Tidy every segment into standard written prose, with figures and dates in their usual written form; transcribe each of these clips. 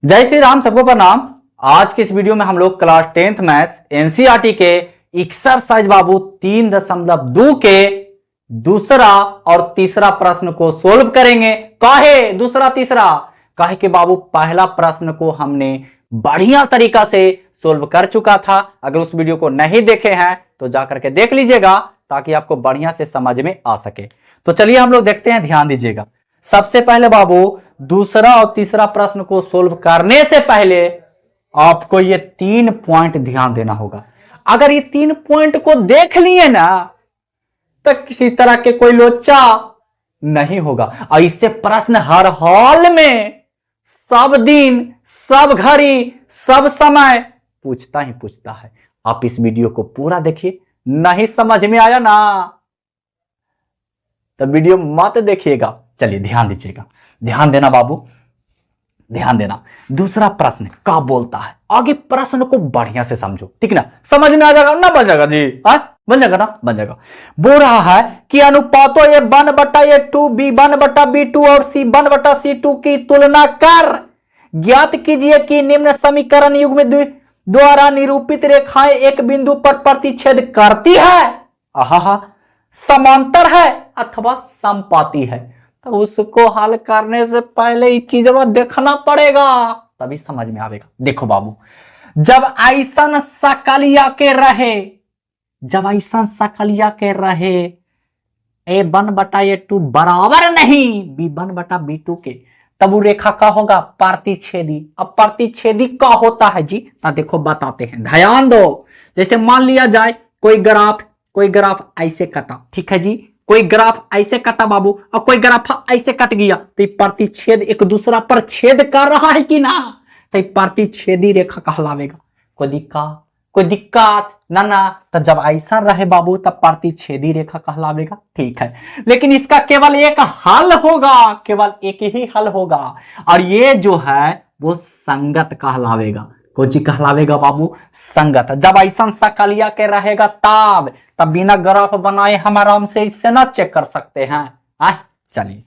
जय श्री राम, सबको प्रणाम। आज के इस वीडियो में हम लोग क्लास 10th मैथ्स एनसीईआरटी के एक्सरसाइज बाबू 3.2 के दूसरा और तीसरा प्रश्न को सोल्व करेंगे। काहे दूसरा तीसरा? काहे कि बाबू पहला प्रश्न को हमने बढ़िया तरीका से सोल्व कर चुका था। अगर उस वीडियो को नहीं देखे हैं तो जाकर के देख लीजिएगा ताकि आपको बढ़िया से समझ में आ सके। तो चलिए हम लोग देखते हैं, ध्यान दीजिएगा। सबसे पहले बाबू दूसरा और तीसरा प्रश्न को सोल्व करने से पहले आपको ये 3 पॉइंट ध्यान देना होगा। अगर ये 3 पॉइंट को देख लिए ना तो किसी तरह के कोई लोचा नहीं होगा। और इससे प्रश्न हर हाल में, सब दिन, सब घड़ी, सब समय पूछता ही पूछता है। आप इस वीडियो को पूरा देखिए। नहीं समझ में आया ना तो वीडियो मत देखिएगा। चलिए ध्यान दीजिएगा, ध्यान देना बाबू, ध्यान देना। दूसरा प्रश्न क्या बोलता है, आगे प्रश्न को बढ़िया से समझो, ठीक ना? समझ में आ जाएगा ना? बन जाएगा जी, बन जाएगा ना? बन जाएगा। बोल रहा है कि अनुपातों A1/A2, B1/B2 और C1/C2 की तुलना कर ज्ञात कीजिए कि निम्न समीकरण युग्म द्वारा निरूपित रेखाएं एक बिंदु पर प्रतिच्छेद करती है, समांतर है अथवा समपाती है। तो उसको हल करने से पहले ये चीजें देखना पड़ेगा, तभी समझ में आएगा। देखो बाबू, जब ऐसा सकलिया के रहे, जब ऐसा सकलिया के रहे A1/A2 बराबर नहीं B1/B2 के, तब वो रेखा का होगा प्रतिच्छेदी। अब प्रतिच्छेदी का होता है जी, ना देखो बताते हैं, ध्यान दो। जैसे मान लिया जाए कोई ग्राफ ऐसे कटा, ठीक है जी, कोई ग्राफ ऐसे कटा बाबू और कोई ग्राफ ऐसे कट गया, तो प्रतिच्छेद एक दूसरा पर छेद कर रहा है कि ना, तो प्रतिच्छेदी रेखा कहलावेगा। कोई दिक्कत ना। तो जब ऐसा रहे बाबू तब प्रतिच्छेदी रेखा कहलावेगा, ठीक है। लेकिन इसका केवल एक हल होगा, केवल एक ही हल होगा, और ये जो है वो संगत कहलावेगा। कोची कहलावेगा बाबू? संगत। जब ऐसा सकलिया के रहेगा तब बिना ग्राफ बनाए हम आराम से इससे ना चेक कर सकते हैं। चलिए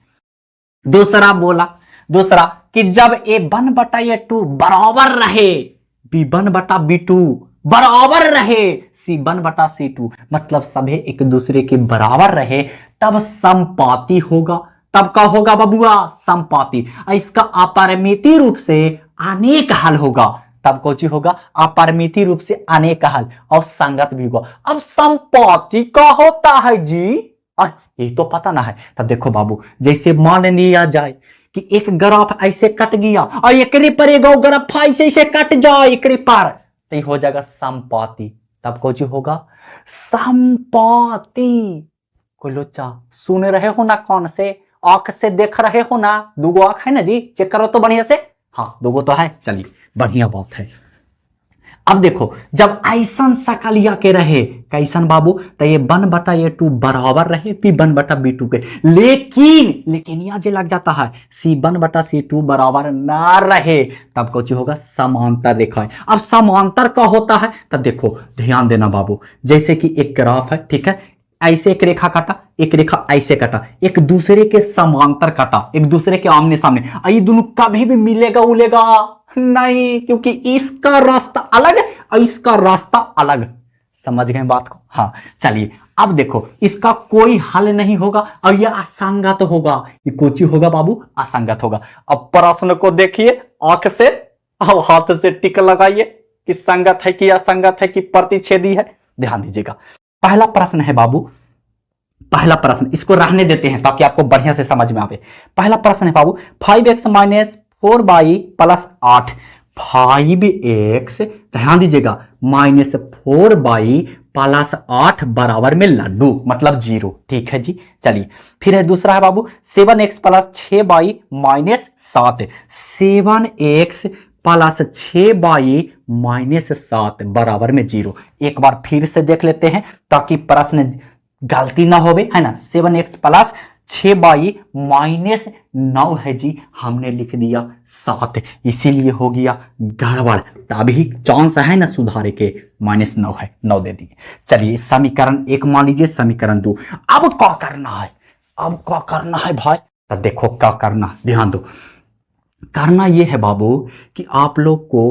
दूसरा बोला, दूसरा कि जब A1/A2 बराबर रहे B1/B2 बराबर रहे C1/C2, मतलब सभी एक दूसरे के बराबर रहे, तब समपाती होगा। तब का होगा बबुआ? समपाती। इसका अपरिमिति रूप से अनेक हल होगा। तब कौन सी होगा? अपरिमिति रूप से अनेक हल, और संगत भी होगा। अब समपाती का होता है जी, ये तो पता ना है। तब देखो बाबू, जैसे मान लिया जाए कि एक ग्राफ ऐसे कट गया और एकरे पर एक ग्राफ ऐसे कट जाए एकरे पर, तो हो जाएगा समपाती। तब कौन सी होगा? समपाती। कोई लोचा सुन रहे हो ना? कौन से आंख से देख रहे हो ना? दूगो आंख है ना जी, चेक करो तो बढ़िया से। हाँ, दूगो तो है। चलिए बढ़िया बात है। अब देखो, जब ऐसा सकलिया के रहे कैसन बाबू, तो ये A1/A2 बराबर रहे B1/B2 के, लेकिन यहां जे लग जाता है C1/C2 बराबर ना रहे, तब कौन होगा? समांतर रेखा है। अब समांतर का होता है, तब देखो ध्यान देना बाबू, जैसे कि एक ग्राफ है, ठीक है, ऐसे एक रेखा काटा, एक रेखा ऐसे काटा, एक दूसरे के समांतर काटा, एक दूसरे के आमने सामने, ये दोनों कभी भी मिलेगा उलेगा नहीं, क्योंकि इसका रास्ता अलग और इसका रास्ता अलग। समझ गए बात को? हाँ। चलिए अब देखो, इसका कोई हल नहीं होगा और यह असंगत होगा। ये कोची होगा बाबू? असंगत होगा। अब प्रश्न को देखिए आंख से, अब हाथ से टिक लगाइए कि संगत है कि असंगत है कि प्रतिच्छेदी है। ध्यान दीजिएगा। पहला प्रश्न है बाबू, पहला प्रश्न, इसको रहने देते हैं ताकि आपको बढ़िया से समझ में आवे। पहला प्रश्न है बाबू, 5x - 4y + 8, 5x, ध्यान दीजिएगा, -4y + 8 बराबर में लड्डू, मतलब 0, ठीक है जी। चलिए फिर है दूसरा है बाबू, 7x + 6y - 7, 7x + 6y - 7 बराबर में 0। एक बार फिर से देख लेते हैं ताकि प्रश्न गलती ना होवे, है ना। 7x + 6y - 9 है जी, हमने लिख दिया 7, इसीलिए हो गया गड़बड़। तभी चांस है ना सुधारे के, -9 है, 9 दे दिए। चलिए समीकरण 1 मान लीजिए, समीकरण 2। अब क्या करना है? अब क्या करना है भाई? तो देखो क्या करना, ध्यान दो। करना ये है बाबू कि आप लोग को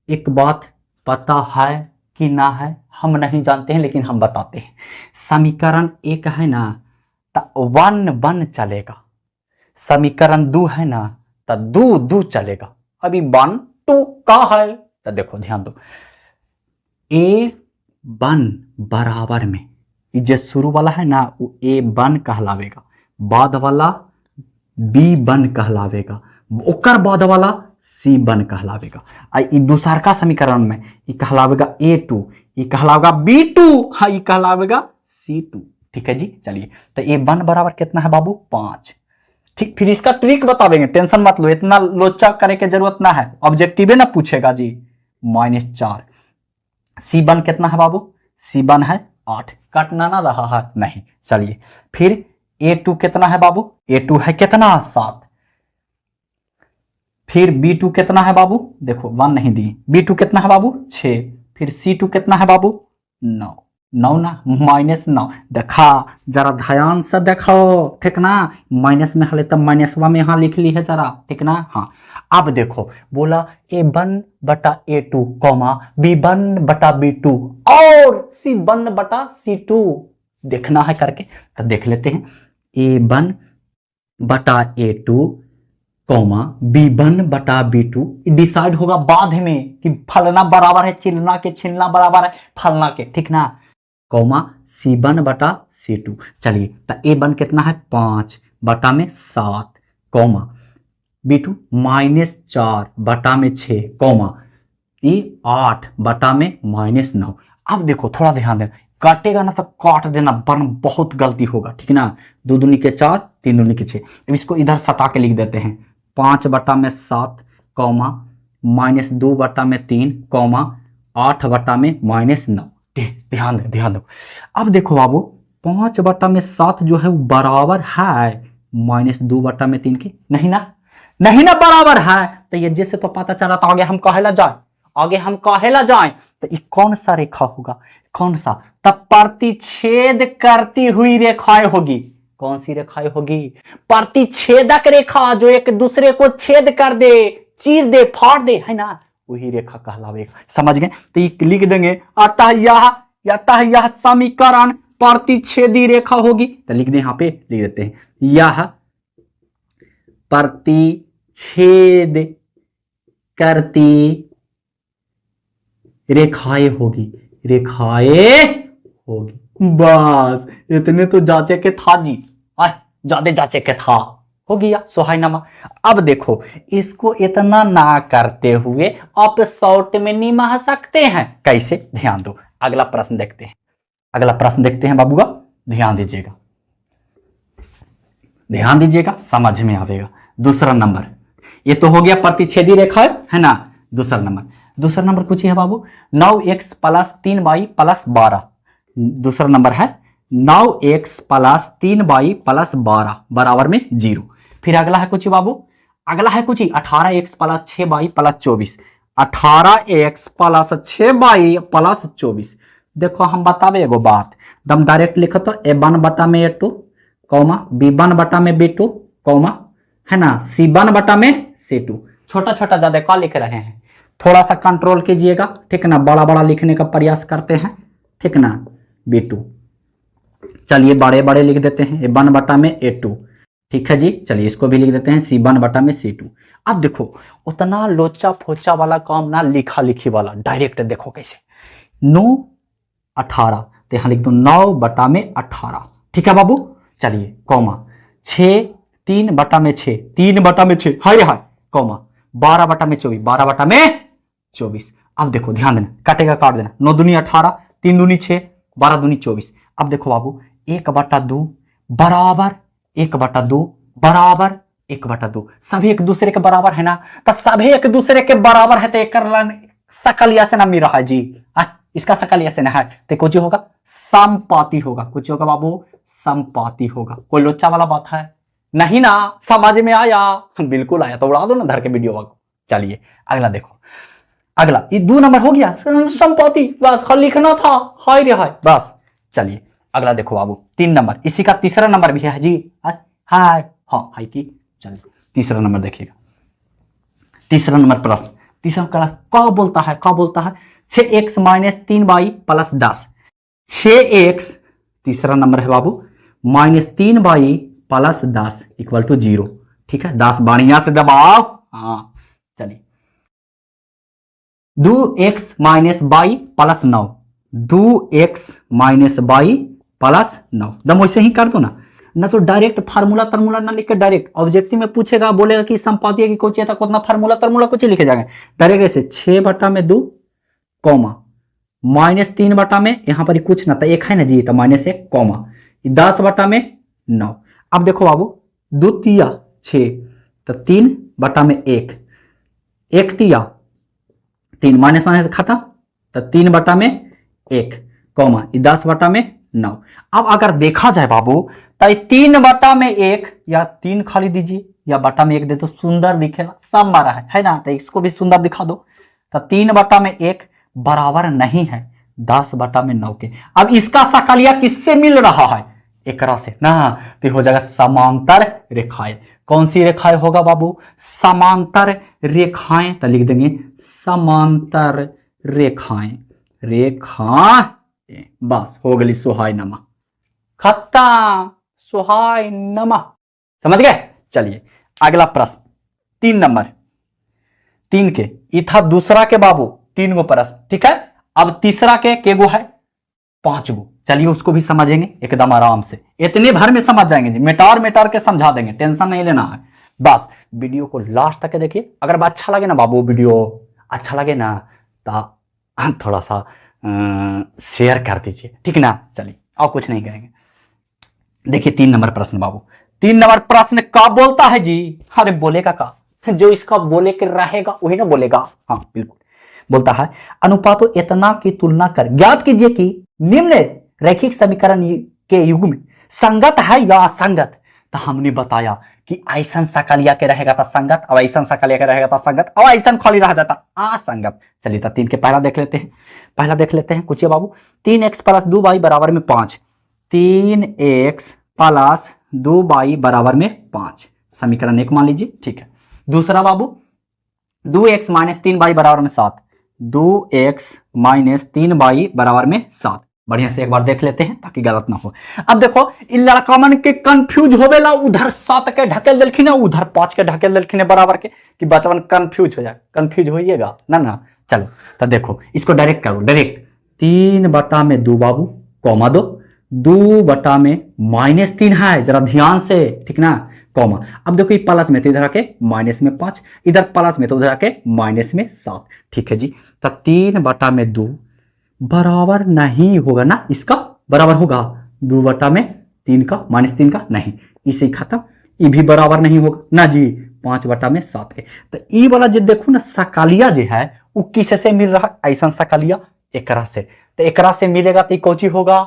एक बात पता है कि ना है हम नहीं जानते हैं, लेकिन हम बताते हैं। समीकरण एक है ना तो 1 चलेगा, समीकरण 2 है ना तो 2 चलेगा। अभी 1 2 का है तो देखो ध्यान दो, A1 बराबर में ये जो शुरू वाला है ना वो A1 कहलावेगा, बाद वाला B1 कहलावेगा, ओकर बाद वाला C1 कहलावेगा। आ ई दूसर का समीकरण में ये कहलावेगा A2, ये कहलावेगा B2, हाँ ये कहलावेगा C2। ठीक है जी, चलिए तो A1 बराबर कितना है बाबू 5। ठीक, फिर इसका ट्रिक बतावेंगे, टेंशन मत लो, इतना लोचा करे के जरूरत ना है, ऑब्जेक्टिव ना पूछेगा जी। -4। C1 कितना है बाबू, C1 है 8, काटना ना रहा है नहीं। चलिए फिर A2 कितना है बाबू, A2 है कितना 7। फिर B2 कितना है बाबू, देखो 1 नहीं दी, B2 कितना है बाबू 6। फिर C2 कितना है बाबू 9, 9 ना -9, देखा जरा ध्यान से देखो, ठीक ना, माइनस में हले तब माइनसवा में यहाँ लिख ली है जरा, ठीक ना। हाँ अब देखो बोला A1 बटा A2 कॉमा B1 बटा B2 और C1 बटा C2 देखना है करके, तो देख लेते हैं। A1 बटा A2 कॉमा B1 बटा B2 डिसाइड होगा बाद में कि फलना बराबर है चिलना के, छिलना बराबर है फलना के, ठीक ना, कॉमा C1 बटा C2। चलिए तो A1 कितना है 5 बटा में 7 कॉमा B2 -4 बटा में 6 कॉमा ये 8 बटा में -9। अब देखो थोड़ा ध्यान देना, काटेगा ना तो काट देना वरना बहुत गलती होगा, ठीक ना। 2 दूनी के 4, 3 दूनी के 6। अब इसको इधर सटा के लिख देते हैं, 5 बटा में 7 कॉमा -2 बटा में 3 कॉमा 8 बटा में -9। ध्यान दो। अब देखो बाबू 5 बटा में 7 जो है वो बराबर है -2 बटा में 3 के, नहीं ना बराबर है। तो ये जैसे तो पता चला, तो आगे हम कहेला जाए तो ये कौन सा रेखा होगा, कौन सा, तब प्रतिच्छेद करती हुई रेखाएं होगी। कौन सी रेखाएं होगी, प्रतिच्छेदक रेखा, जो एक दूसरे को छेद कर दे, चीर दे, फाड़ दे, है ना, वही रेखा कहलावेगा। समझ गए, तो ये लिख देंगे अतः यह समीकरण प्रतिच्छेदी रेखा होगी। तो लिख दे, यहां पे लिख देते हैं, यह प्रतिच्छेद करती रेखाएं होगी, बस इतने तो जांचे के था जी, ज्यादा जांचे के था, हो गया सोहाईनामा। अब देखो इसको इतना ना करते हुए आप शॉर्ट में निमाह सकते हैं, कैसे, ध्यान दो। अगला प्रश्न देखते हैं बाबूगा, ध्यान दीजिएगा समझ में आवेगा। दूसरा नंबर, ये तो हो गया प्रतिच्छेदी रेखा, है ना। दूसरा नंबर कुछ है बाबू, 9x + 3y + 12। दूसरा नंबर है 9x + 3y + 12 बराबर में 0। फिर अगला है कुछ बाबू, 18x + 6y + 24। 18x + 6y + 24। देखो हम बतावे एगो बात, दम डायरेक्ट लिखो तो A1 बटा में A2 कॉमा B1 बटा में B2 कॉमा, है ना, C1 बटा में C2। छोटा ज्यादा क्या लिख रहे हैं, थोड़ा सा कंट्रोल कीजिएगा, ठीक ना, बड़ा लिखने का प्रयास करते हैं, ठीक ना। B2 चलिए बड़े लिख देते हैं, A1 बटा में A2, ठीक है जी। चलिए इसको भी लिख देते हैं C1 बटा में C2। अब देखो उतना लोचा फोचा वाला काम ना, लिखा लिखी वाला, डायरेक्ट देखो कैसे, 9 18, तो यहां लिख दो 9 बटा में 18, ठीक है बाबू। चलिए कॉमा 6 3 बटा में 6, 3 बटा में 6, हाय कॉमा 12 बटा में 24, 12 बटा में 24। अब देखो ध्यान देना, काटेगा काट देना, 9 दूनी 18, 3 दूनी 6, 12 दूनी 24। अब देखो बाबू 1/2 बराबर 1/2 बराबर 1/2, सभी एक दूसरे के बराबर है ना, तो सभी एक दूसरे के बराबर है, तो एक सकल या से ना मिल रहा है जी, इसका सकल या से ना है, तो कुछ होगा समपाती होगा, कुछ होगा बाबू समपाती होगा। कोई लोचा वाला बात है नहीं ना, समझ में आया, बिल्कुल आया, तो उड़ा दो ना धर के वीडियो को। चलिए अगला देखो, अगला ये 2 नंबर हो गया संपत्ति, बस लिखना था, हाय रे हाय, बस। चलिए अगला देखो बाबू 3 नंबर, इसी का तीसरा नंबर भी है जी, हाय हाँ हाई की। चलिए तीसरा नंबर देखिएगा, तीसरा नंबर प्रश्न, तीसरा क्लास क्या बोलता है, क्या बोलता है 6x minus 3y plus 10। 6x तीसरा नंबर है बाबू minus 3y plus 10 equal to 0। ठीक है, 10 बढ़िया से दबाओ। हाँ चलिए, 2x minus by plus 9, 2x minus by plus 9 दम वैसे ही कर दो ना तो डायरेक्ट फार्मूला तरमूला ना लिख के डायरेक्ट ऑब्जेक्टिव में पूछेगा, बोलेगा कि संपादीय की कोची है, उतना फार्मूला तरमूला कुछ लिखे जाएंगे डायरेक्ट ऐसे 6 बटा में 2 कॉमा माइनस 3 बटा में यहां पर कुछ ना था, एक है ना जी, तो माइनस 1 कॉमा 10 बटा में 9। अब देखो बाबू 2 तिया 6 तो 3 बटा में 1, 1 तिया 3 माइनस माइनस खत्म तो 3 बटा में 1 कॉमा 10 बटा में 9। अब अगर देखा जाए बाबू तो 3 बटा में 1 या 3 खाली दीजिए या बटा में 1 दे तो सुंदर दिखेगा, सब मारा है ना, तो इसको भी सुंदर दिखा दो। तो 3 बटा में 1 बराबर नहीं है 10 बटा में 9 के। अब इसका सकलिया किससे मिल रहा है, एकरा से ना, तो हो जाएगा समांतर रेखाएं। कौन सी रेखाएं होगा बाबू, समांतर रेखाएं, तो लिख देंगे समांतर रेखाएं, रेखाएं, बस हो गई सुहाय नमा, खत्म, सुहाय नमा, समझ गए। चलिए अगला प्रश्न 3 नंबर, 3 के ये था दूसरा के बाबू 3 गो प्रश्न। ठीक है, अब तीसरा के गो है 5 गो, चलिए उसको भी समझेंगे एकदम आराम से, इतने भर में समझ जाएंगे जी, मेटार के समझा देंगे, टेंशन नहीं लेना है। बस वीडियो को लास्ट तक देखिए, अगर अच्छा लगे ना बाबू, वीडियो अच्छा लगे ना तो थोड़ा सा शेयर कर दीजिए, ठीक ना। चलिए और कुछ नहीं करेंगे। देखिए 3 नंबर प्रश्न बाबू, 3 नंबर प्रश्न का बोलता है जी, अरे बोलेगा का, जो इसका बोले के रहेगा वही ना बोलेगा। हाँ बिल्कुल, बोलता है अनुपातों इतना की तुलना कर ज्ञात कीजिए कि निम्न रैखिक समीकरण के युग्म संगत है या असंगत। तो हमने बताया कि ऐसा सकलिया के रहेगा तो संगत, अब ऐसा सकलिया के रहेगा तो संगत, अब ऐसा खाली रह जाता असंगत। चलिए तो 3 के पहला देख लेते हैं, पहला देख लेते हैं कुछ बाबू, 3x प्लस 2y बराबर में 5, 3x प्लस 2y बराबर में 5, समीकरण 1 मान लीजिए। ठीक है, दूसरा बाबू 2x माइनस 3y बराबर में 7, 2x माइनस 3y बराबर में 7। बढ़िया से एक बार देख लेते हैं ताकि गलत ना हो। अब देखो इन लड़का मन के कंफ्यूज होवेला, उधर 7 के ढकेल दिलखिन, उधर 5 के ढकेल दिलखिन बराबर के, कि बचवन कंफ्यूज हो जाए, कंफ्यूज होइएगा ना। चलो तो देखो इसको डायरेक्ट करो, डायरेक्ट 3 बटा में 2 बाबू कॉमा 2 बटा में माइनस 3 है, जरा ध्यान से, ठीक ना, कॉमा। अब देखो ये प्लस में तो इधर आके माइनस में 5, इधर प्लस में तो उधर आके माइनस में 7। ठीक है जी, तो 3 बटा में 2 बराबर नहीं होगा ना, इसका बराबर होगा 2 बटा में 3 का, माइनस 3 का नहीं, इसे खत्म, ये भी बराबर नहीं होगा ना जी, 5 बटा में 7 है। तो ये वाला जो देखो ना सकलिया जो है वो किससे मिल रहा है, ऐसा सकलिया एकरा से, तो एकरा से मिलेगा तो कौची होगा,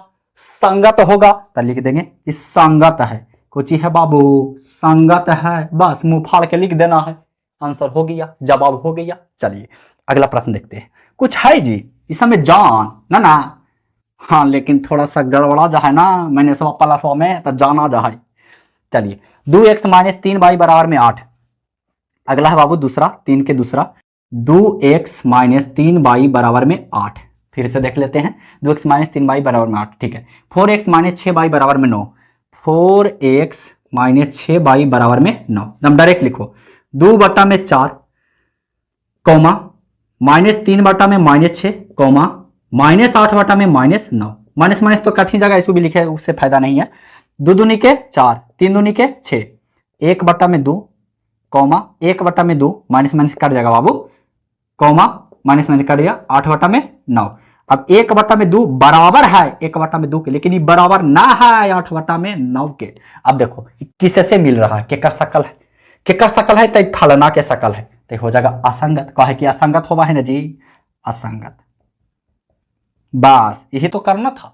संगत होगा। तो लिख देंगे ये संगत है, कोची है बाबू, संगत है, बस मुंह फाड़ के लिख देना है, आंसर हो गया, जवाब हो गया। चलिए अगला प्रश्न देखते हैं, कुछ है जी इसमें जान ना, हाँ लेकिन थोड़ा सा गड़बड़ा जा है ना, मैंने सब प्लस में तो जाना जा है। चलिए 2x माइनस 3y बराबर में 8, अगला है बाबू दूसरा 3 के दूसरा, 2x माइनस 3y बराबर में 8, फिर से देख लेते हैं, 2x माइनस 3y बराबर में 8। ठीक है, 4x माइनस 6y बराबर में 9, 4x माइनस 6y बराबर में 9, एकदम डायरेक्ट लिखो, 2 बटा में 4 कॉमा माइनस 3 बटा में माइनस 6 कॉमा माइनस 8 बटा में माइनस 9, माइनस माइनस तो कट ही जाएगा, इसको भी लिखे उससे फायदा नहीं है। 2 दूनी के 4, 3 दूनी के 6, 1 बटा में 2 कॉमा 1 बटा में 2, माइनस माइनस कट जाएगा बाबू, कॉमा माइनस माइनस कट गया 8 बटा में 9। अब 1 बटा में 2 बराबर है 1 बटा में 2 के, लेकिन ये बराबर ना है 8 बटा में 9 के। अब देखो किससे मिल रहा है, केकर शकल है, केकर शकल है, तो फलना के शकल है, तो हो जाएगा असंगत। कहे कि असंगत होगा है ना जी, असंगत, बस यही तो करना था,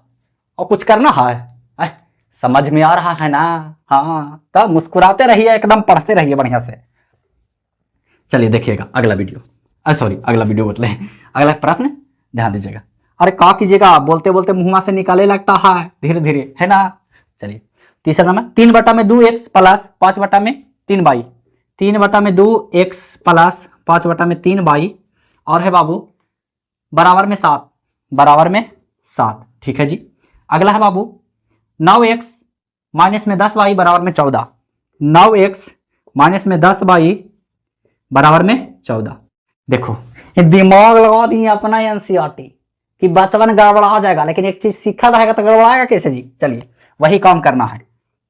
और कुछ करना है, समझ में आ रहा है ना। हाँ तब मुस्कुराते रहिए, एकदम पढ़ते रहिए बढ़िया से। चलिए देखिएगा अगला वीडियो, अगला वीडियो बोलते अगला प्रश्न ध्यान दीजिएगा। अरे क्या कीजिएगा, बोलते बोलते मुंह से निकाले लगता है धीरे धीरे, है ना। चलिए तीसरा नंबर, 3 बटा में 2x प्लस 5 बटा में 3y, 3 बटा में 2x प्लस 5/3 y और है बाबू बराबर में 7, बराबर में 7। ठीक है जी। अगला है बाबू 9x माइनस में 10y बराबर में 14। 9x माइनस में 10y बराबर में 14। देखो ये दिमाग लगा दिए अपना एनसीईआरटी कि बचपन गड़बड़ा जाएगा, लेकिन एक चीज सीखा रहेगा तो गड़बड़ाएगा कैसे जी। चलिए वही काम करना है।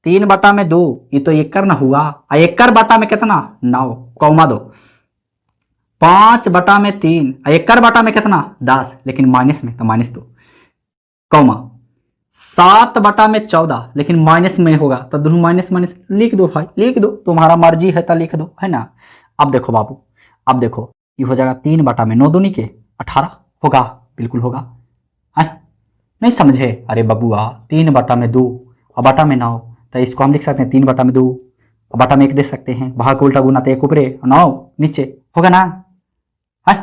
3/2 ये तो एकर ना हुआ, एकर बटा में कितना 9 कौमा 2। 5/3 एकर बटा में कितना 10, लेकिन माइनस में तो -2 कौमा 7/14 लेकिन माइनस में होगा तो दोनों माइनस माइनस लिख दो भाई, लिख दो, तुम्हारा मर्जी है तो लिख दो, है ना। अब देखो बाबू, अब देखो ये हो जाएगा 3/9 दूनी के 18 होगा, बिल्कुल होगा है। नहीं समझे, अरे बबुआ 3/2 और बटा में 9, तो इसको हम लिख सकते हैं 3/2 और बटा में 1 दे सकते हैं, बाहर को उल्टा गुना तो 1 ऊपरे 9 नीचे होगा ना, है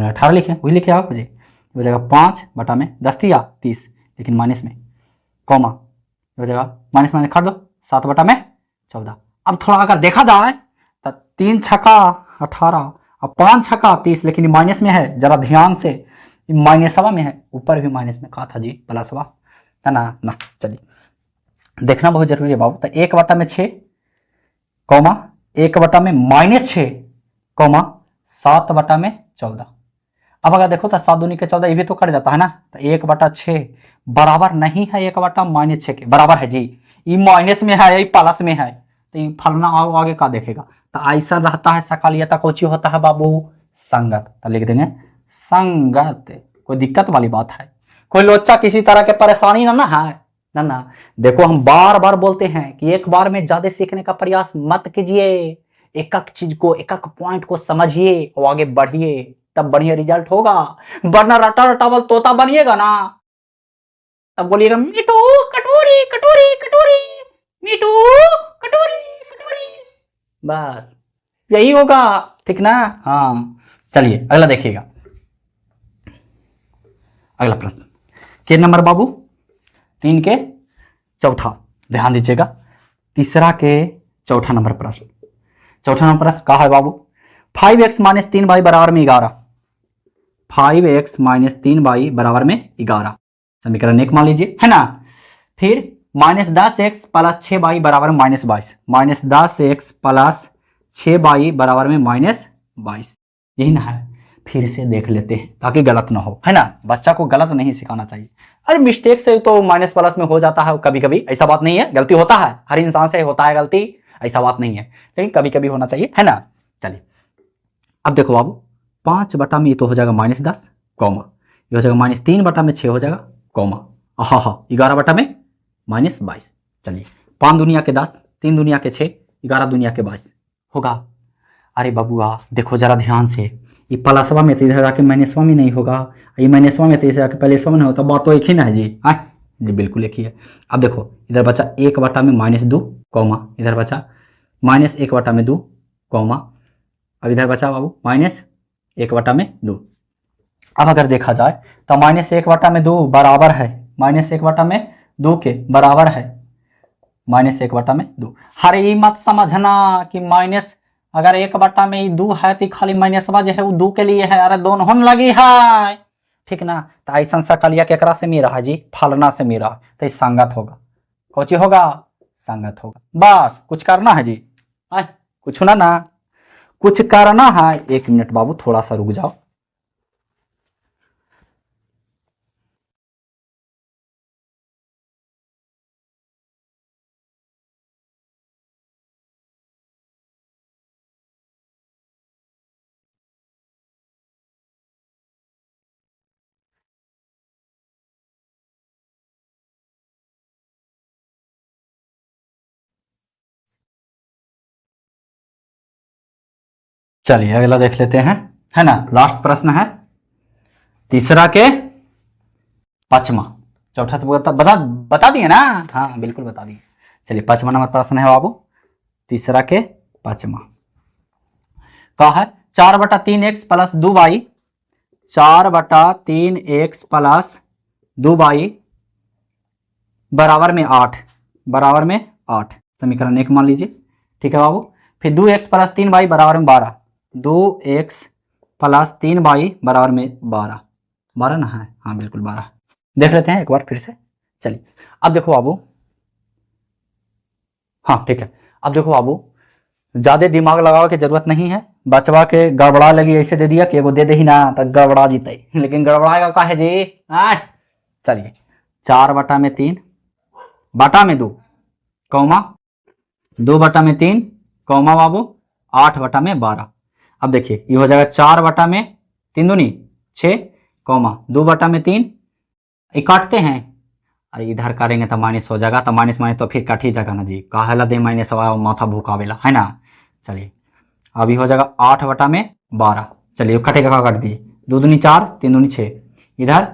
18 लिखे, वही लिखे आप मुझे हो जाएगा 5/10 लेकिन माइनस में कॉमा हो जाएगा माइनस माइनस काट दो 7/14। अब थोड़ा अगर देखा जाए तो 3 छक्का 18 और 5 छक्का 30, लेकिन माइनस में है, जरा ध्यान से माइनसवा में है, ऊपर भी माइनस में कहा था जी प्लसवा है ना। चलिए देखना बहुत जरूरी है बाबू। तो 1/6 कॉमा 1/-6 कॉमा 7/14। अब अगर देखो तो 7 दूनी के 14 ये भी तो कट जाता है ना, तो 1/6 बराबर नहीं है 1/-6 के, बराबर है जी। ये माइनस में है, ये प्लस में है, तो ये फलना आगे का देखेगा। तो ऐसा रहता है सकलियता, कोची होता है बाबू संगत, तो लिख देंगे संगत। कोई दिक्कत वाली बात है, कोई लोचा किसी तरह के परेशानी ना है ना। देखो हम बार बार बोलते हैं कि एक बार में ज्यादा सीखने का प्रयास मत कीजिए, एक एक चीज को एक एक पॉइंट को समझिए और आगे बढ़िए, तब बढ़िया रिजल्ट होगा। वरना रटा रटावल तोता बनिएगा ना, तब बोलिएगा मीठू कटोरी कटोरी कटोरी, मीठू कटोरी कटोरी, बस यही होगा, ठीक ना। हाँ चलिए अगला देखिएगा, अगला प्रश्न के नंबर बाबू 3 के चौथा, ध्यान दीजिएगा, तीसरा के चौथा नंबर प्रश्न। चौथा नंबर प्रश्न कहा है बाबू 5x - 3y बराबर में 11। 5x - 3y बराबर में 11 समीकरण 1 मान लीजिए, है ना। फिर -10x + 6y बराबर में -22, -10x + 6y बराबर में -22, यही ना है। फिर से देख लेते हैं ताकि गलत ना हो, है ना। बच्चा को गलत नहीं सिखाना चाहिए। अरे मिस्टेक से तो माइनस प्लस में हो जाता है कभी कभी, ऐसा बात नहीं है, गलती होता है, हर इंसान से होता है गलती, ऐसा बात नहीं है, लेकिन कभी कभी होना चाहिए, है ना। चलिए अब देखो बाबू 5 में ये तो हो जाएगा -10 कॉमा, ये हो जाएगा -3/6 हो जाएगा कॉमा, हाँ 11 में -22। चलिए 5 दुनिया के 10, 3 दुनिया के 6, 11 दुनिया के 22 होगा। अरे बबुआ देखो जरा ध्यान से, ये प्लसवा में तो इधर जाके माइनसवा में नहीं होगा, ये माइनसवा में तो इधर जाके प्लसवा में नहीं होता, बात तो एक ही ना है जी, हाँ जी बिल्कुल एक ही है। अब देखो इधर बचा 1/में -2 कॉमा, इधर बचा -1/2 कॉमा, अब इधर बचा बाबू -1/2। अब अगर देखा जाए तो -1/2 बराबर है -1/2 के बराबर है -1/2। हर ये मत समझना कि माइनस अगर 1 में 2 है तो खाली माइनसवा जो है वो 2 के लिए है, अरे दोनों लगी है, ठीक ना। तो ऐसा सकलिया केकरा से मेरा है जी, फलना से मेरा, तो संगत होगा, कौची होगा संगत होगा। बस कुछ करना है जी, कुछ ना कुछ करना है। 1 मिनट बाबू थोड़ा सा रुक जाओ। चलिए अगला देख लेते हैं, है ना। लास्ट प्रश्न है तीसरा के 5वां, चौथा तो बता दिए ना, हाँ बिल्कुल बता दिए। चलिए 5वां नंबर प्रश्न है बाबू, तीसरा के 5वां का है 4/3x + 2y, 4/3x + 2y बराबर में 8, बराबर में 8 समीकरण 1 मान लीजिए, ठीक है बाबू। फिर 2x + 3y बराबर में 12, 2x प्लस 3y बराबर में 12। 12 ना है, हाँ बिल्कुल 12। देख लेते हैं एक बार फिर से। चलिए अब देखो बाबू, हाँ ठीक है। अब देखो बाबू, ज्यादा दिमाग लगाओ की जरूरत नहीं है। बचवा के गड़बड़ा लगी ऐसे दे दिया कि एगो दे दे ही ना तो गड़बड़ा जीते, लेकिन गड़बड़ाएगा का है जी। आय चलिए 4/3 बटा में 2 कौमा 2/3 कौमा बाबू 8/12। अब देखिए ये हो जाएगा 4/3 दूनी 6 कौमा 2/3। ये काटते हैं, अरे इधर करेंगे तो माइनस हो जाएगा, तो माइनस माइनस तो फिर कट ही जाएगा ना जी, काहेला दे माइनस माथा भूकावेला है ना। चलिए अभी हो जाएगा 8/12। चलिए कटेगा का काट दीजिए, 2 दूनी 4 3 दूनी 6, इधर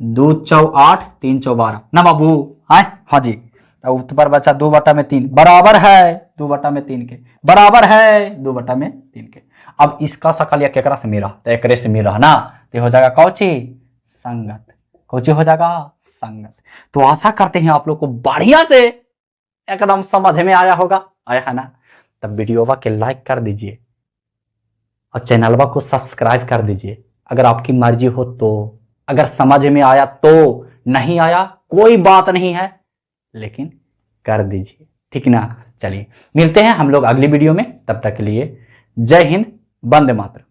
2 चौ 8 3 चौ 12 ना बाबू है। हाँ जी, तो ऊपर बचा 2/3 बराबर है 2/3 के, बराबर है 2/3 के। अब इसका सकल या केकरा से मिला तो एकरे से मिला ना, तो हो जाएगा कौची संगत, कौची हो जाएगा संगत। तो आशा करते हैं आप लोग को बढ़िया से एकदम समझ में आया होगा, आया है ना। तब वीडियो के लाइक कर दीजिए और चैनल को सब्सक्राइब कर दीजिए अगर आपकी मर्जी हो तो। अगर समझ में आया तो, नहीं आया कोई बात नहीं है, लेकिन कर दीजिए, ठीक ना। चलिए मिलते हैं हम लोग अगली वीडियो में, तब तक के लिए जय हिंद, वंदे मातरम।